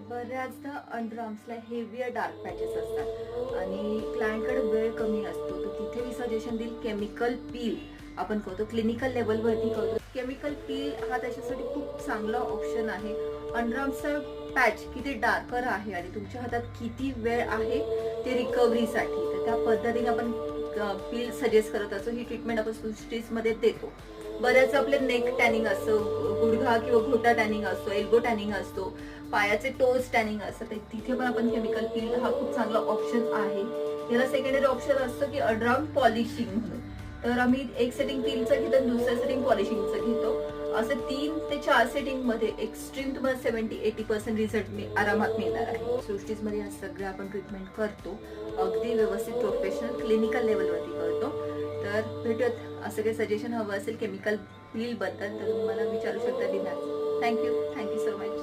बऱ्याचदा अंडरआर्म्सला heavier dark patches असतात आणि क्लायंटकडे वेळ कमी असतो, तर तिथे मी सजेशन देईल केमिकल पील आपण करतो, क्लिनिकल लेवलवरती करतो. केमिकल पील हा त्याच्यासाठी खूप चांगला ऑप्शन आहे. अंडरआर्म्सचा पॅच किती डार्कर आहे आणि तुमच्या हातात किती वेळ आहे ते रिकव्हरीसाठी, तर त्या पद्धतीने आपण पील सजेस्ट करत असतो. ही ट्रीटमेंट आपण सुस्टीजमध्ये देतो. बऱ्याच आपले नेक टॅनिंग असतं, गुडघा किंवा घोटा टॅनिंग असतो, एल्बो टॅनिंग असतो, पायाचे टोज टॅनिंग असतं, तर तिथे पण आपण केमिकल पील हा खूप चांगला ऑप्शन आहे. याला सेकंडरी ऑप्शन असतं की अल्ट्राउंड पॉलिशिंग म्हणून. तर आम्ही एक सेटिंग पीलचं घेतो आणि दुसऱ्या सेटिंग पॉलिशिंगचं घेतो. असं 3 ते 4 सेटिंग मध्ये एक्स्ट्रीम तुम्हाला 70-80% रिझल्ट आरामात मिळणार आहे. सृष्टीजमध्ये या सगळ्या आपण ट्रीटमेंट करतो, अगदी व्यवस्थित प्रोफेशनल क्लिनिकल लेवलवरती करतो. तर भेटूयात. असं काही सजेशन हवं असेल केमिकल पील बद्दल तर तुम्ही मला विचारू शकता. Thank you so much.